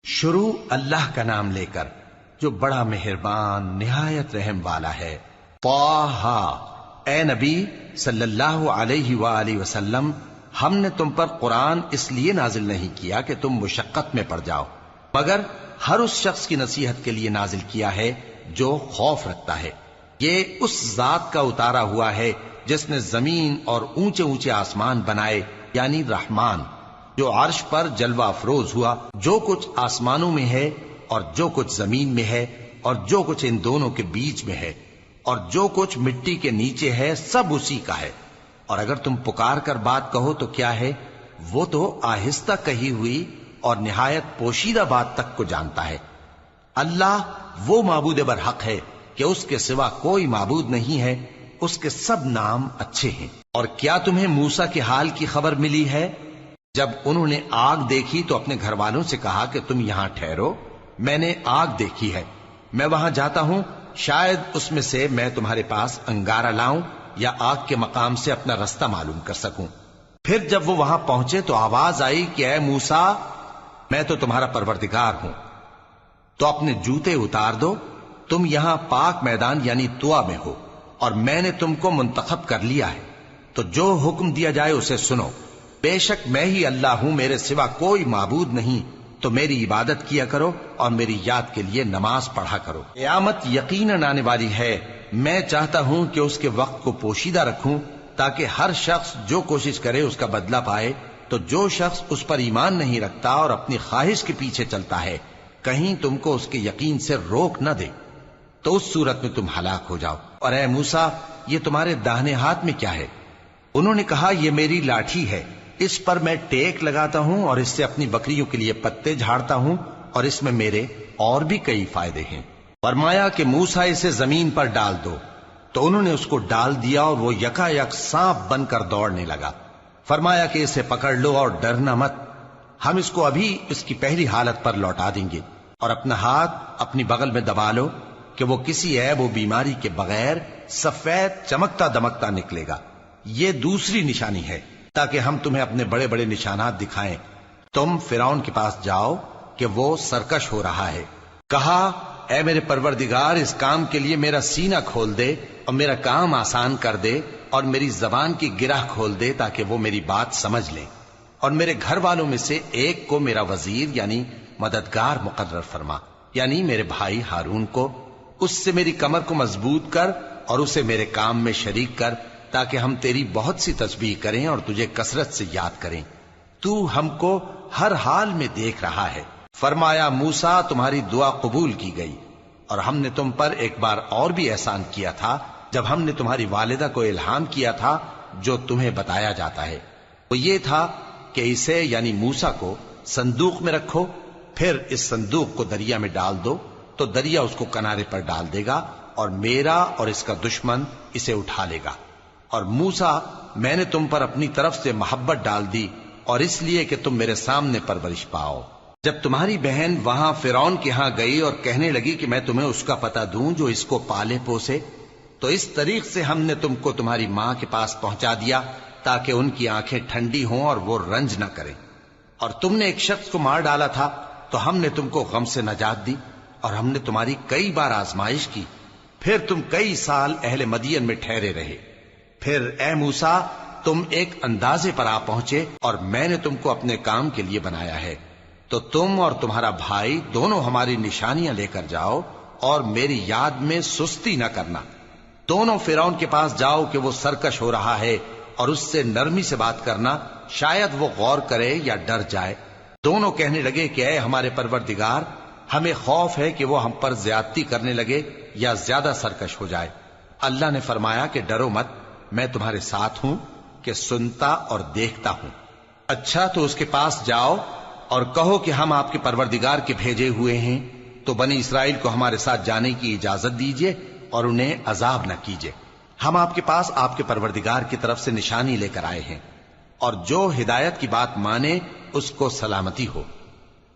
شروع اللہ کا نام لے کر جو بڑا مہربان نہایت رحم والا ہے۔ طٰہٰ، اے نبی صلی اللہ علیہ وآلہ وسلم، ہم نے تم پر قرآن اس لیے نازل نہیں کیا کہ تم مشقت میں پڑ جاؤ، مگر ہر اس شخص کی نصیحت کے لیے نازل کیا ہے جو خوف رکھتا ہے۔ یہ اس ذات کا اتارا ہوا ہے جس نے زمین اور اونچے اونچے آسمان بنائے، یعنی رحمان، جو عرش پر جلوہ افروز ہوا۔ جو کچھ آسمانوں میں ہے اور جو کچھ زمین میں ہے اور جو کچھ ان دونوں کے بیچ میں ہے اور جو کچھ مٹی کے نیچے ہے، سب اسی کا ہے۔ اور اگر تم پکار کر بات کہو تو کیا ہے، وہ تو آہستہ کہی ہوئی اور نہایت پوشیدہ بات تک کو جانتا ہے۔ اللہ وہ معبود برحق ہے کہ اس کے سوا کوئی معبود نہیں ہے، اس کے سب نام اچھے ہیں۔ اور کیا تمہیں موسیٰ کے حال کی خبر ملی ہے؟ جب انہوں نے آگ دیکھی تو اپنے گھر والوں سے کہا کہ تم یہاں ٹھہرو، میں نے آگ دیکھی ہے، میں وہاں جاتا ہوں، شاید اس میں سے میں تمہارے پاس انگارہ لاؤں یا آگ کے مقام سے اپنا رستہ معلوم کر سکوں۔ پھر جب وہ وہاں پہنچے تو آواز آئی کہ اے موسیٰ، میں تو تمہارا پروردگار ہوں، تو اپنے جوتے اتار دو، تم یہاں پاک میدان یعنی طویٰ میں ہو، اور میں نے تم کو منتخب کر لیا ہے، تو جو حکم دیا جائے اسے سنو۔ بے شک میں ہی اللہ ہوں، میرے سوا کوئی معبود نہیں، تو میری عبادت کیا کرو اور میری یاد کے لیے نماز پڑھا کرو۔ قیامت یقیناً آنے والی ہے، میں چاہتا ہوں کہ اس کے وقت کو پوشیدہ رکھوں تاکہ ہر شخص جو کوشش کرے اس کا بدلہ پائے۔ تو جو شخص اس پر ایمان نہیں رکھتا اور اپنی خواہش کے پیچھے چلتا ہے، کہیں تم کو اس کے یقین سے روک نہ دے، تو اس صورت میں تم ہلاک ہو جاؤ۔ اور اے موسیٰ، یہ تمہارے داہنے ہاتھ میں کیا ہے؟ انہوں نے کہا، یہ میری لاٹھی ہے، اس پر میں ٹیک لگاتا ہوں اور اس سے اپنی بکریوں کے لیے پتے جھاڑتا ہوں، اور اس میں میرے اور بھی کئی فائدے ہیں۔ فرمایا کہ موسیٰ اسے زمین پر ڈال دو، تو انہوں نے اس کو ڈال دیا اور وہ یکا یک سانپ بن کر دوڑنے لگا۔ فرمایا کہ اسے پکڑ لو اور ڈرنا مت، ہم اس کو ابھی اس کی پہلی حالت پر لوٹا دیں گے، اور اپنا ہاتھ اپنی بغل میں دبا لو کہ وہ کسی عیب و بیماری کے بغیر سفید چمکتا دمکتا نکلے گا۔ یہ دوسری نشانی ہے تاکہ ہم تمہیں اپنے بڑے بڑے نشانات دکھائیں۔ تم فرعون کے پاس جاؤ کہ وہ سرکش ہو رہا ہے۔ کہا، اے میرے پروردگار، اس کام کے لیے میرا سینہ کھول دے اور میرا کام آسان کر دے، اور میری زبان کی گرہ کھول دے تاکہ وہ میری بات سمجھ لیں، اور میرے گھر والوں میں سے ایک کو میرا وزیر یعنی مددگار مقرر فرما، یعنی میرے بھائی ہارون کو۔ اس سے میری کمر کو مضبوط کر اور اسے میرے کام میں شریک کر، تاکہ ہم تیری بہت سی تسبیح کریں اور تجھے کثرت سے یاد کریں، تو ہم کو ہر حال میں دیکھ رہا ہے۔ فرمایا، موسیٰ، تمہاری دعا قبول کی گئی، اور ہم نے تم پر ایک بار اور بھی احسان کیا تھا جب ہم نے تمہاری والدہ کو الہام کیا تھا جو تمہیں بتایا جاتا ہے۔ وہ یہ تھا کہ اسے یعنی موسیٰ کو صندوق میں رکھو، پھر اس صندوق کو دریا میں ڈال دو، تو دریا اس کو کنارے پر ڈال دے گا، اور میرا اور اس کا دشمن اسے اٹھا لے گا۔ اور موسیٰ، میں نے تم پر اپنی طرف سے محبت ڈال دی، اور اس لیے کہ تم میرے سامنے پرورش پاؤ۔ جب تمہاری بہن وہاں فرعون کے ہاں گئی اور کہنے لگی کہ میں تمہیں اس کا پتہ دوں جو اس کو پالے پوسے، تو اس طریق سے ہم نے تم کو تمہاری ماں کے پاس پہنچا دیا تاکہ ان کی آنکھیں ٹھنڈی ہوں اور وہ رنج نہ کریں۔ اور تم نے ایک شخص کو مار ڈالا تھا تو ہم نے تم کو غم سے نجات دی، اور ہم نے تمہاری کئی بار آزمائش کی، پھر تم کئی سال اہل مدین میں ٹھہرے رہے۔ پھر اے موسیٰ، تم ایک اندازے پر آ پہنچے اور میں نے تم کو اپنے کام کے لیے بنایا ہے، تو تم اور تمہارا بھائی دونوں ہماری نشانیاں لے کر جاؤ اور میری یاد میں سستی نہ کرنا۔ دونوں فرعون کے پاس جاؤ کہ وہ سرکش ہو رہا ہے، اور اس سے نرمی سے بات کرنا، شاید وہ غور کرے یا ڈر جائے۔ دونوں کہنے لگے کہ اے ہمارے پروردگار، ہمیں خوف ہے کہ وہ ہم پر زیادتی کرنے لگے یا زیادہ سرکش ہو جائے۔ اللہ نے فرمایا کہ ڈرو مت، میں تمہارے ساتھ ہوں کہ سنتا اور دیکھتا ہوں۔ اچھا، تو اس کے پاس جاؤ اور کہو کہ ہم آپ کے پروردگار کے بھیجے ہوئے ہیں، تو بنی اسرائیل کو ہمارے ساتھ جانے کی اجازت دیجیے اور انہیں عذاب نہ کیجیے۔ ہم آپ کے پاس آپ کے پروردگار کی طرف سے نشانی لے کر آئے ہیں، اور جو ہدایت کی بات مانے اس کو سلامتی ہو۔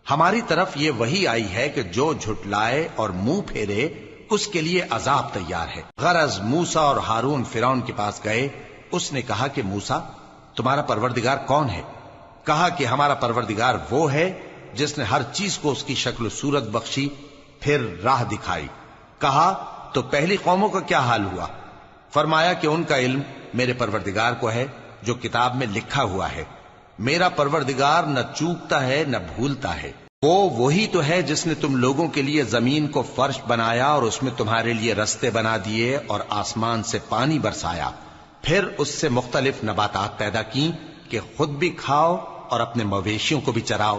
ہماری طرف یہ وحی آئی ہے کہ جو جھٹلائے اور منہ پھیرے اس کے لیے عذاب تیار ہے۔ غرض موسیٰ اور ہارون فرعون کے پاس گئے، اس نے کہا کہ موسیٰ، تمہارا پروردگار کون ہے؟ کہا کہ ہمارا پروردگار وہ ہے جس نے ہر چیز کو اس کی شکل و صورت بخشی، پھر راہ دکھائی۔ کہا تو پہلی قوموں کا کیا حال ہوا؟ فرمایا کہ ان کا علم میرے پروردگار کو ہے جو کتاب میں لکھا ہوا ہے۔ میرا پروردگار نہ چوکتا ہے نہ بھولتا ہے۔ وہ وہی تو ہے جس نے تم لوگوں کے لیے زمین کو فرش بنایا اور اس میں تمہارے لیے رستے بنا دیے اور آسمان سے پانی برسایا، پھر اس سے مختلف نباتات پیدا کی کہ خود بھی کھاؤ اور اپنے مویشیوں کو بھی چراؤ۔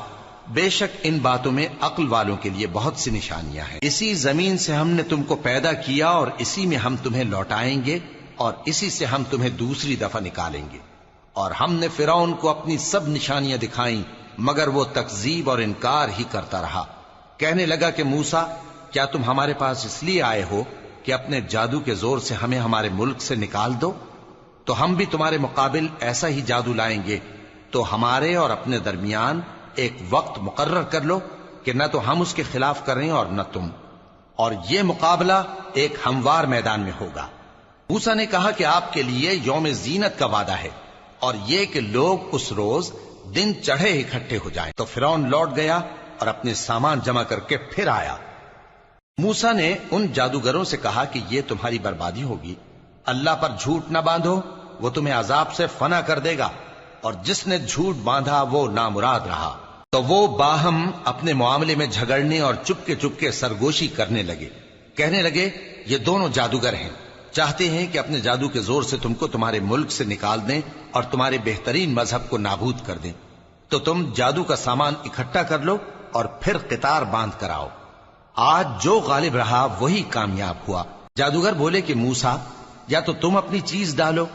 بے شک ان باتوں میں عقل والوں کے لیے بہت سی نشانیاں ہیں۔ اسی زمین سے ہم نے تم کو پیدا کیا اور اسی میں ہم تمہیں لوٹائیں گے اور اسی سے ہم تمہیں دوسری دفعہ نکالیں گے۔ اور ہم نے فرعون کو اپنی سب نشانیاں دکھائیں، مگر وہ تکذیب اور انکار ہی کرتا رہا۔ کہنے لگا کہ موسیٰ، کیا تم ہمارے پاس اس لیے آئے ہو کہ اپنے جادو کے زور سے ہمیں ہمارے ملک سے نکال دو؟ تو ہم بھی تمہارے مقابل ایسا ہی جادو لائیں گے، تو ہمارے اور اپنے درمیان ایک وقت مقرر کر لو کہ نہ تو ہم اس کے خلاف کریں اور نہ تم، اور یہ مقابلہ ایک ہموار میدان میں ہوگا۔ موسیٰ نے کہا کہ آپ کے لیے یوم زینت کا وعدہ ہے، اور یہ کہ لوگ اس روز دن چڑھے اکٹھے ہو جائیں۔ تو فرعون لوٹ گیا اور اپنے سامان جمع کر کے پھر آیا۔ موسیٰ نے ان جادوگروں سے کہا کہ یہ تمہاری بربادی ہوگی، اللہ پر جھوٹ نہ باندھو، وہ تمہیں عذاب سے فنا کر دے گا، اور جس نے جھوٹ باندھا وہ نامراد رہا۔ تو وہ باہم اپنے معاملے میں جھگڑنے اور چپکے سرگوشی کرنے لگے۔ کہنے لگے یہ دونوں جادوگر ہیں، چاہتے ہیں کہ اپنے جادو کے زور سے تم کو تمہارے ملک سے نکال دیں اور تمہارے بہترین مذہب کو نابود کر دیں۔ تو تم جادو کا سامان اکٹھا کر لو اور پھر قطار باندھ کر آؤ۔ آج جو غالب رہا وہی کامیاب ہوا۔ جادوگر بولے کہ موسیٰ، یا تو تم اپنی چیز ڈالو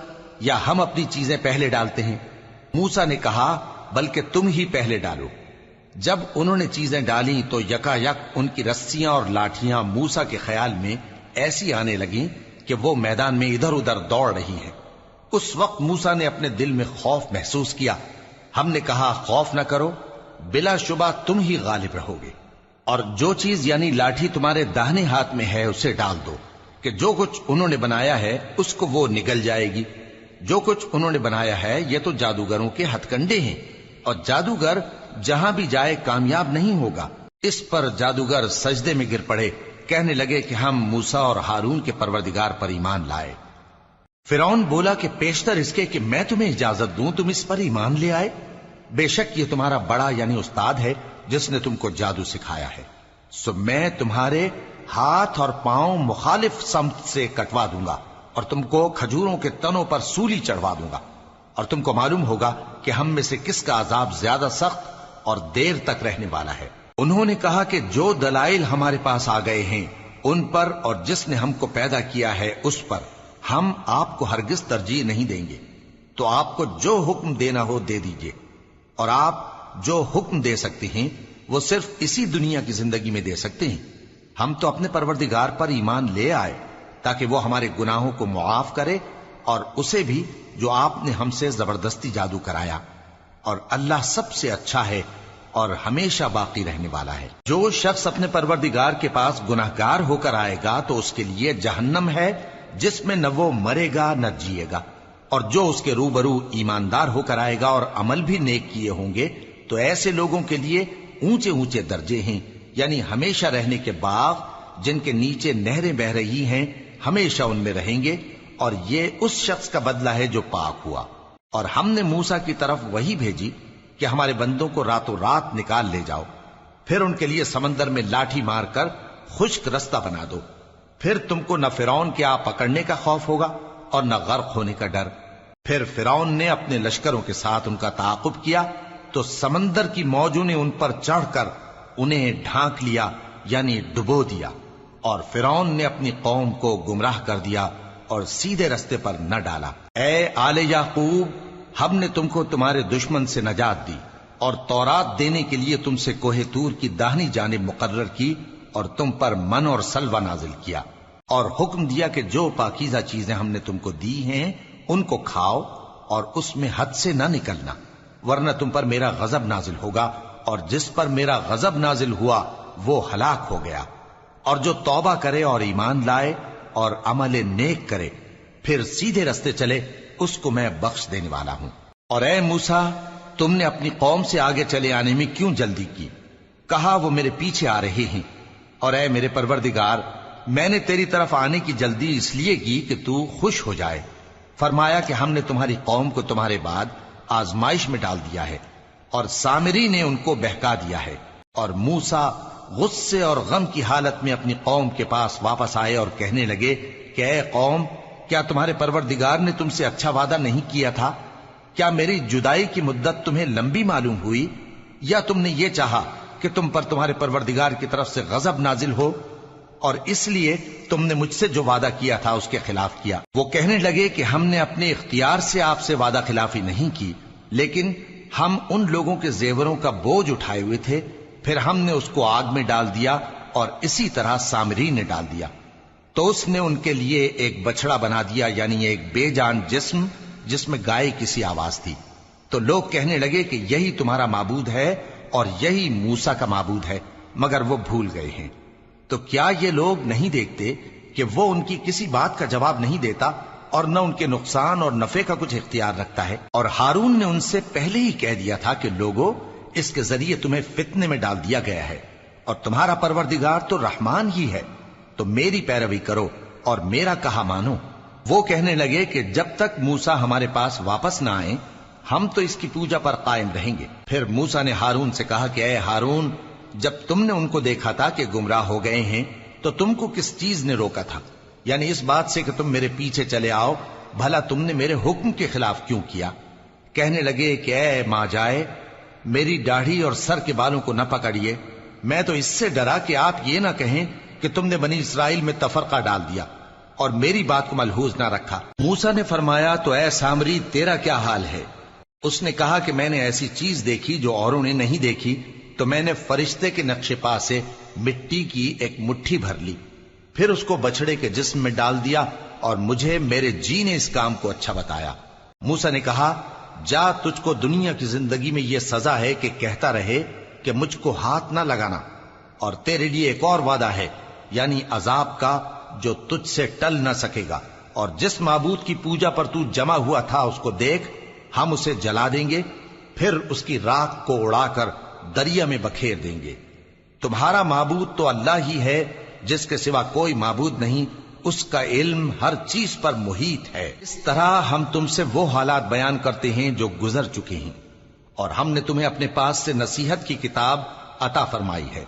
یا ہم اپنی چیزیں پہلے ڈالتے ہیں۔ موسیٰ نے کہا بلکہ تم ہی پہلے ڈالو۔ جب انہوں نے چیزیں ڈالیں تو یکا یک ان کی رسیاں اور لاٹھیاں موسیٰ کے خیال میں ایسی آنے لگیں کہ وہ میدان میں ادھر ادھر دوڑ رہی ہیں۔ اس وقت موسیٰ نے اپنے دل میں خوف محسوس کیا۔ ہم نے کہا خوف نہ کرو، بلا شبہ تم ہی غالب رہو گے، اور جو چیز یعنی لاٹھی تمہارے داہنے ہاتھ میں ہے اسے ڈال دو کہ جو کچھ انہوں نے بنایا ہے اس کو وہ نگل جائے گی۔ جو کچھ انہوں نے بنایا ہے یہ تو جادوگروں کے ہتھ کنڈے ہیں، اور جادوگر جہاں بھی جائے کامیاب نہیں ہوگا۔ اس پر جادوگر سجدے میں گر پڑے، کہنے لگے کہ ہم موسیٰ اور ہارون کے پروردگار پر ایمان لائے۔ فرعون بولا کہ پیشتر اس کے کہ میں تمہیں اجازت دوں تم اس پر ایمان لے آئے، بے شک یہ تمہارا بڑا یعنی استاد ہے جس نے تم کو جادو سکھایا ہے، سو میں تمہارے ہاتھ اور پاؤں مخالف سمت سے کٹوا دوں گا اور تم کو کھجوروں کے تنوں پر سولی چڑھوا دوں گا، اور تم کو معلوم ہوگا کہ ہم میں سے کس کا عذاب زیادہ سخت اور دیر تک رہنے والا ہے۔ انہوں نے کہا کہ جو دلائل ہمارے پاس آ گئے ہیں ان پر اور جس نے ہم کو پیدا کیا ہے اس پر ہم آپ کو ہرگز ترجیح نہیں دیں گے، تو آپ کو جو حکم دینا ہو دے دیجئے، اور آپ جو حکم دے سکتے ہیں وہ صرف اسی دنیا کی زندگی میں دے سکتے ہیں۔ ہم تو اپنے پروردگار پر ایمان لے آئے تاکہ وہ ہمارے گناہوں کو معاف کرے، اور اسے بھی جو آپ نے ہم سے زبردستی جادو کرایا، اور اللہ سب سے اچھا ہے اور ہمیشہ باقی رہنے والا ہے۔ جو شخص اپنے پروردگار کے پاس گناہگار ہو کر آئے گا تو اس کے لیے جہنم ہے جس میں نہ وہ مرے گا نہ جیے گا، اور جو اس کے روبرو ایماندار ہو کر آئے گا اور عمل بھی نیک کیے ہوں گے تو ایسے لوگوں کے لیے اونچے اونچے درجے ہیں، یعنی ہمیشہ رہنے کے باغ جن کے نیچے نہریں بہ رہی ہیں، ہمیشہ ان میں رہیں گے، اور یہ اس شخص کا بدلہ ہے جو پاک ہوا۔ اور ہم نے موسیٰ کی طرف وہی بھیجی کہ ہمارے بندوں کو راتوں رات نکال لے جاؤ، پھر ان کے لیے سمندر میں لاٹھی مار کر خشک رستہ بنا دو، پھر تم کو نہ فرعون کے آ پکڑنے کا خوف ہوگا اور نہ غرق ہونے کا ڈر۔ پھر فرعون نے اپنے لشکروں کے ساتھ ان کا تعاقب کیا تو سمندر کی موجوں نے ان پر چڑھ کر انہیں ڈھانک لیا یعنی ڈبو دیا، اور فرعون نے اپنی قوم کو گمراہ کر دیا اور سیدھے رستے پر نہ ڈالا۔ اے آل یعقوب، ہم نے تم کو تمہارے دشمن سے نجات دی اور تورات دینے کے لیے تم سے کوہ طور کی داہنی جانب مقرر کی، اور تم پر من اور سلوہ نازل کیا، اور حکم دیا کہ جو پاکیزہ چیزیں ہم نے تم کو دی ہیں ان کو کھاؤ اور اس میں حد سے نہ نکلنا، ورنہ تم پر میرا غضب نازل ہوگا، اور جس پر میرا غضب نازل ہوا وہ ہلاک ہو گیا۔ اور جو توبہ کرے اور ایمان لائے اور عمل نیک کرے پھر سیدھے رستے چلے اس کو میں بخش دینے والا ہوں۔ اور اے موسیٰ، تم نے اپنی قوم سے آگے چلے آنے میں کیوں جلدی کی؟ کہا وہ میرے پیچھے آ رہے ہیں، اور اے میرے پروردگار میں نے تیری طرف آنے کی جلدی اس لیے کی کہ تو خوش ہو جائے۔ فرمایا کہ ہم نے تمہاری قوم کو تمہارے بعد آزمائش میں ڈال دیا ہے، اور سامری نے ان کو بہکا دیا ہے۔ اور موسیٰ غصے اور غم کی حالت میں اپنی قوم کے پاس واپس آئے اور کہنے لگے کہ اے قوم، کیا تمہارے پروردگار نے تم سے اچھا وعدہ نہیں کیا تھا؟ کیا میری جدائی کی مدت تمہیں لمبی معلوم ہوئی، یا تم نے یہ چاہا کہ تم پر تمہارے پروردگار کی طرف سے غضب نازل ہو، اور اس لیے تم نے مجھ سے جو وعدہ کیا تھا اس کے خلاف کیا؟ وہ کہنے لگے کہ ہم نے اپنے اختیار سے آپ سے وعدہ خلافی نہیں کی، لیکن ہم ان لوگوں کے زیوروں کا بوجھ اٹھائے ہوئے تھے، پھر ہم نے اس کو آگ میں ڈال دیا، اور اسی طرح سامری نے ڈال دیا۔ تو اس نے ان کے لیے ایک بچڑا بنا دیا، یعنی ایک بے جان جسم جس میں گائے کسی آواز تھی۔ تو لوگ کہنے لگے کہ یہی تمہارا معبود ہے اور یہی موسیٰ کا معبود ہے، مگر وہ بھول گئے ہیں۔ تو کیا یہ لوگ نہیں دیکھتے کہ وہ ان کی کسی بات کا جواب نہیں دیتا، اور نہ ان کے نقصان اور نفع کا کچھ اختیار رکھتا ہے؟ اور ہارون نے ان سے پہلے ہی کہہ دیا تھا کہ لوگوں، اس کے ذریعے تمہیں فتنے میں ڈال دیا گیا ہے، اور تمہارا پروردگار تو رحمان ہی ہے، تو میری پیروی کرو اور میرا کہا مانو۔ وہ کہنے لگے کہ جب تک موسیٰ ہمارے پاس واپس نہ آئیں ہم تو اس کی پوجا پر قائم رہیں گے۔ پھر موسیٰ نے ہارون سے کہا کہ اے ہارون، جب تم نے ان کو دیکھا تھا کہ گمراہ ہو گئے ہیں تو تم کو کس چیز نے روکا تھا؟ یعنی اس بات سے کہ تم میرے پیچھے چلے آؤ، بھلا تم نے میرے حکم کے خلاف کیوں کیا؟ کہنے لگے کہ اے ماں جائے، میری داڑھی اور سر کے بالوں کو نہ پکڑیے، میں تو اس سے ڈرا کہ آپ یہ نہ کہیں کہ تم نے بنی اسرائیل میں تفرقہ ڈال دیا اور میری بات کو ملحوظ نہ رکھا۔ موسیٰ نے فرمایا تو اے سامری تیرا کیا حال ہے؟ اس نے کہا کہ میں نے ایسی چیز دیکھی جو اوروں نے نہیں دیکھی، تو میں نے فرشتے کے نقش پا سے مٹی کی ایک مٹھی بھر لی، پھر اس کو بچڑے کے جسم میں ڈال دیا، اور مجھے میرے جی نے اس کام کو اچھا بتایا۔ موسیٰ نے کہا جا، تجھ کو دنیا کی زندگی میں یہ سزا ہے کہ کہتا رہے کہ مجھ کو ہاتھ نہ لگانا، اور تیرے لیے ایک اور وعدہ ہے، یعنی عذاب کا جو تجھ سے ٹل نہ سکے گا، اور جس معبود کی پوجا پر تو جمع ہوا تھا اس کو دیکھ، ہم اسے جلا دیں گے، پھر اس کی راکھ کو اڑا کر دریا میں بکھیر دیں گے۔ تمہارا معبود تو اللہ ہی ہے، جس کے سوا کوئی معبود نہیں، اس کا علم ہر چیز پر محیط ہے۔ اس طرح ہم تم سے وہ حالات بیان کرتے ہیں جو گزر چکے ہیں، اور ہم نے تمہیں اپنے پاس سے نصیحت کی کتاب عطا فرمائی ہے۔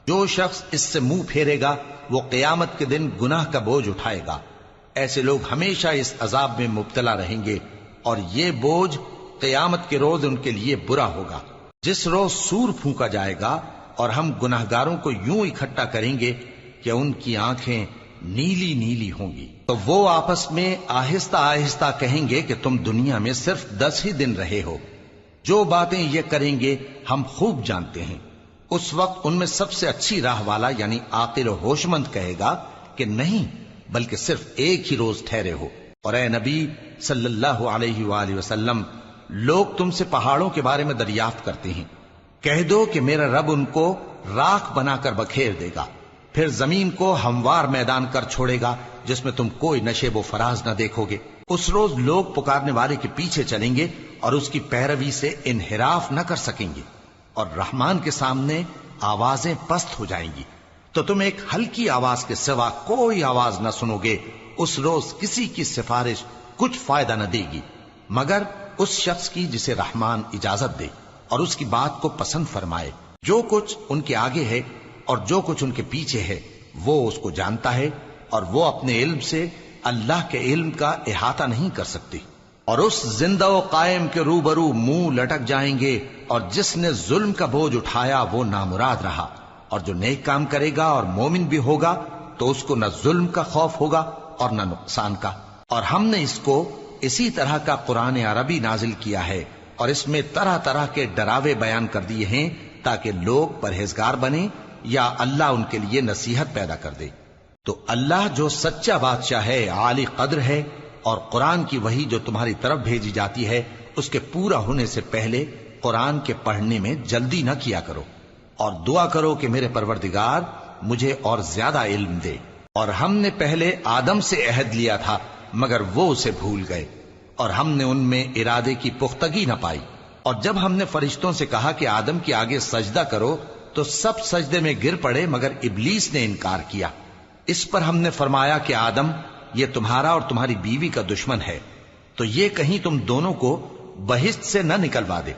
جو شخص اس سے منہ پھیرے گا وہ قیامت کے دن گناہ کا بوجھ اٹھائے گا۔ ایسے لوگ ہمیشہ اس عذاب میں مبتلا رہیں گے، اور یہ بوجھ قیامت کے روز ان کے لیے برا ہوگا، جس روز سور پھونکا جائے گا، اور ہم گناہگاروں کو یوں اکٹھا کریں گے کہ ان کی آنکھیں نیلی نیلی ہوں گی۔ تو وہ آپس میں آہستہ آہستہ کہیں گے کہ تم دنیا میں صرف 10 ہی دن رہے ہو، جو باتیں یہ کریں گے ہم خوب جانتے ہیں۔ اس وقت ان میں سب سے اچھی راہ والا یعنی عاقل و ہوش مند کہے گا کہ نہیں، بلکہ صرف ایک ہی روز ٹھہرے ہو۔ اور اے نبی صلی اللہ علیہ وآلہ وسلم، لوگ تم سے پہاڑوں کے بارے میں دریافت کرتے ہیں، کہہ دو کہ میرا رب ان کو راکھ بنا کر بکھیر دے گا، پھر زمین کو ہموار میدان کر چھوڑے گا جس میں تم کوئی نشیب و فراز نہ دیکھو گے۔ اس روز لوگ پکارنے والے کے پیچھے چلیں گے اور اس کی پیروی سے انحراف نہ کر سکیں گے، اور رحمان کے سامنے آوازیں پست ہو جائیں گی، تو تم ایک ہلکی آواز کے سوا کوئی آواز نہ سنو گے۔ اس روز کسی کی سفارش کچھ فائدہ نہ دے گی مگر اس شخص کی جسے رحمان اجازت دے اور اس کی بات کو پسند فرمائے۔ جو کچھ ان کے آگے ہے اور جو کچھ ان کے پیچھے ہے وہ اس کو جانتا ہے، اور وہ اپنے علم سے اللہ کے علم کا احاطہ نہیں کر سکتی۔ اور اس زندہ و قائم کے روبرو منہ لٹک جائیں گے، اور جس نے ظلم کا بوجھ اٹھایا وہ نامراد رہا، اور جو نیک کام کرے گا اور مومن بھی ہوگا تو اس کو نہ ظلم کا خوف ہوگا اور نہ نقصان کا۔ اور ہم نے اس کو اسی طرح کا قرآن عربی نازل کیا ہے، اور اس میں طرح طرح کے ڈراوے بیان کر دیے ہیں تاکہ لوگ پرہیزگار بنیں یا اللہ ان کے لیے نصیحت پیدا کر دے۔ تو اللہ جو سچا بادشاہ ہے، عالی قدر ہے، اور قرآن کی وحی جو تمہاری طرف بھیجی جاتی ہے اس کے پورا ہونے سے پہلے قرآن کے پڑھنے میں جلدی نہ کیا کرو، اور دعا کرو کہ میرے پروردگار مجھے اور زیادہ علم دے۔ اور ہم نے پہلے آدم سے عہد لیا تھا مگر وہ اسے بھول گئے، اور ہم نے ان میں ارادے کی پختگی نہ پائی۔ اور جب ہم نے فرشتوں سے کہا کہ آدم کے آگے سجدہ کرو تو تو سب سجدے میں گر پڑے مگر ابلیس نے انکار کیا۔ اس پر ہم نے فرمایا کہ آدم، یہ تمہارا اور تمہاری بیوی کا دشمن ہے، تو یہ کہیں تم دونوں کو بہشت سے نہ نکلوا دے،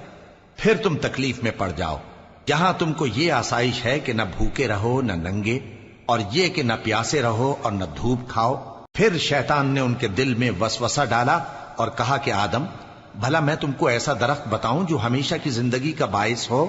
پھر تم تکلیف میں پڑ جاؤ۔ یہاں تم کو یہ آسائش ہے کہ نہ بھوکے رہو نہ ننگے، اور یہ کہ نہ پیاسے رہو اور نہ دھوپ کھاؤ۔ پھر شیطان نے ان کے دل میں وسوسہ ڈالا اور کہا کہ آدم، بھلا میں تم کو ایسا درخت بتاؤں جو ہمیشہ کی زندگی کا باعث ہو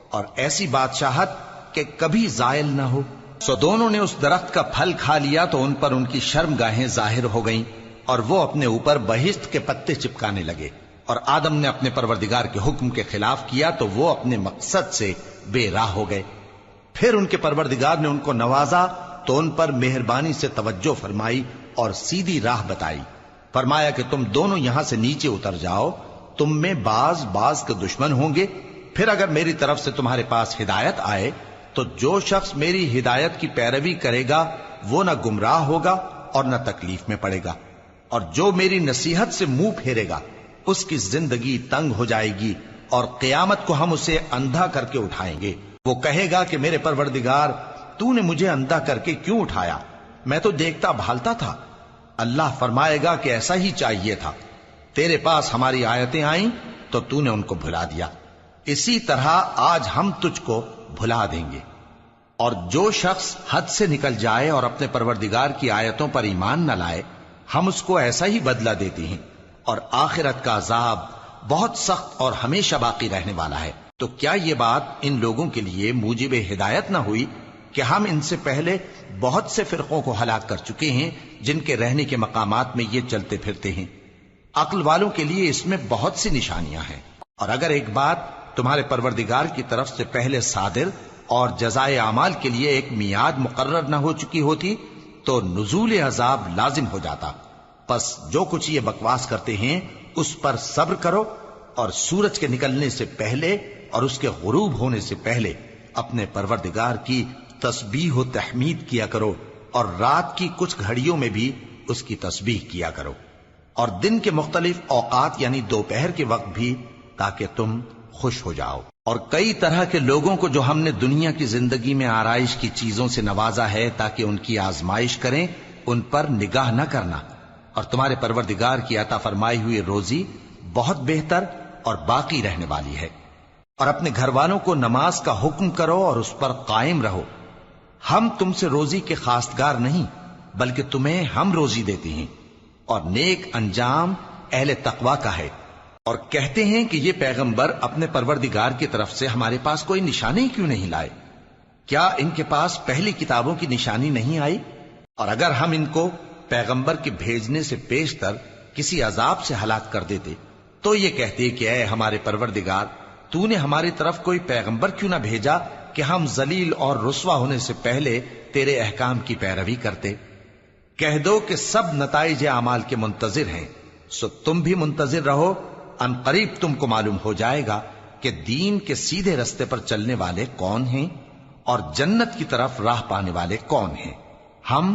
اور ایسی بادشاہت کہ کبھی زائل نہ ہو؟ سو دونوں نے اس درخت کا پھل کھا لیا تو ان پر ان کی شرم گاہیں ظاہر ہو گئیں اور وہ اپنے اوپر بہشت کے پتے چپکانے لگے، اور آدم نے اپنے پروردگار کے حکم کے خلاف کیا تو وہ اپنے مقصد سے بے راہ ہو گئے۔ پھر ان کے پروردگار نے ان کو نوازا تو ان پر مہربانی سے توجہ فرمائی اور سیدھی راہ بتائی۔ فرمایا کہ تم دونوں یہاں سے نیچے اتر جاؤ، تم میں بعض کے دشمن ہوں گے، پھر اگر میری طرف سے تمہارے پاس ہدایت آئے تو جو شخص میری ہدایت کی پیروی کرے گا وہ نہ گمراہ ہوگا اور نہ تکلیف میں پڑے گا، اور جو میری نصیحت سے منہ پھیرے گا اس کی زندگی تنگ ہو جائے گی، اور قیامت کو ہم اسے اندھا کر کے اٹھائیں گے۔ وہ کہے گا کہ میرے پروردگار، تو نے مجھے اندھا کر کے کیوں اٹھایا؟ میں تو دیکھتا بھالتا تھا۔ اللہ فرمائے گا کہ ایسا ہی چاہیے تھا، تیرے پاس ہماری آیتیں آئیں تو تو نے ان کو بھلا دیا، اسی طرح آج ہم تجھ کو بھلا دیں گے۔ اور جو شخص حد سے نکل جائے اور اپنے پروردگار کی آیتوں پر ایمان نہ لائے، ہم اس کو ایسا ہی بدلہ دیتے ہیں، اور آخرت کا عذاب بہت سخت اور ہمیشہ باقی رہنے والا ہے۔ تو کیا یہ بات ان لوگوں کے لیے موجب ہدایت نہ ہوئی کہ ہم ان سے پہلے بہت سے فرقوں کو ہلاک کر چکے ہیں جن کے رہنے کے مقامات میں یہ چلتے پھرتے ہیں؟ عقل والوں کے لیے اس میں بہت سی نشانیاں ہیں۔ اور اگر ایک بات تمہارے پروردگار کی طرف سے پہلے صادر اور جزائے اعمال کے لیے ایک میعاد مقرر نہ ہو چکی ہوتی تو نزول عذاب لازم ہو جاتا۔ پس جو کچھ یہ بکواس کرتے ہیں اس پر صبر کرو، اور سورج کے نکلنے سے پہلے اور اس کے غروب ہونے سے پہلے اپنے پروردگار کی تسبیح و تحمید کیا کرو، اور رات کی کچھ گھڑیوں میں بھی اس کی تسبیح کیا کرو، اور دن کے مختلف اوقات یعنی دوپہر کے وقت بھی، تاکہ تم خوش ہو جاؤ۔ اور کئی طرح کے لوگوں کو جو ہم نے دنیا کی زندگی میں آرائش کی چیزوں سے نوازا ہے تاکہ ان کی آزمائش کریں، ان پر نگاہ نہ کرنا، اور تمہارے پروردگار کی عطا فرمائی ہوئی روزی بہت بہتر اور باقی رہنے والی ہے۔ اور اپنے گھر والوں کو نماز کا حکم کرو اور اس پر قائم رہو۔ ہم تم سے روزی کے خواستگار نہیں، بلکہ تمہیں ہم روزی دیتے ہیں، اور نیک انجام اہل تقوی کا ہے۔ اور کہتے ہیں کہ یہ پیغمبر اپنے پروردگار کی طرف سے ہمارے پاس کوئی نشانی کیوں نہیں لائے؟ کیا ان کے پاس پہلی کتابوں کی نشانی نہیں آئی؟ اور اگر ہم ان کو پیغمبر کے بھیجنے سے پیشتر کسی عذاب سے ہلاک کر دیتے تو یہ کہتے کہ اے ہمارے پروردگار، تو نے ہماری طرف کوئی پیغمبر کیوں نہ بھیجا کہ ہم ذلیل اور رسوا ہونے سے پہلے تیرے احکام کی پیروی کرتے۔ کہہ دو کہ سب نتائج اعمال کے منتظر ہیں، سو تم بھی منتظر رہو، ان قریب تم کو معلوم ہو جائے گا کہ دین کے سیدھے رستے پر چلنے والے کون ہیں اور جنت کی طرف راہ پانے والے کون ہیں۔ ہم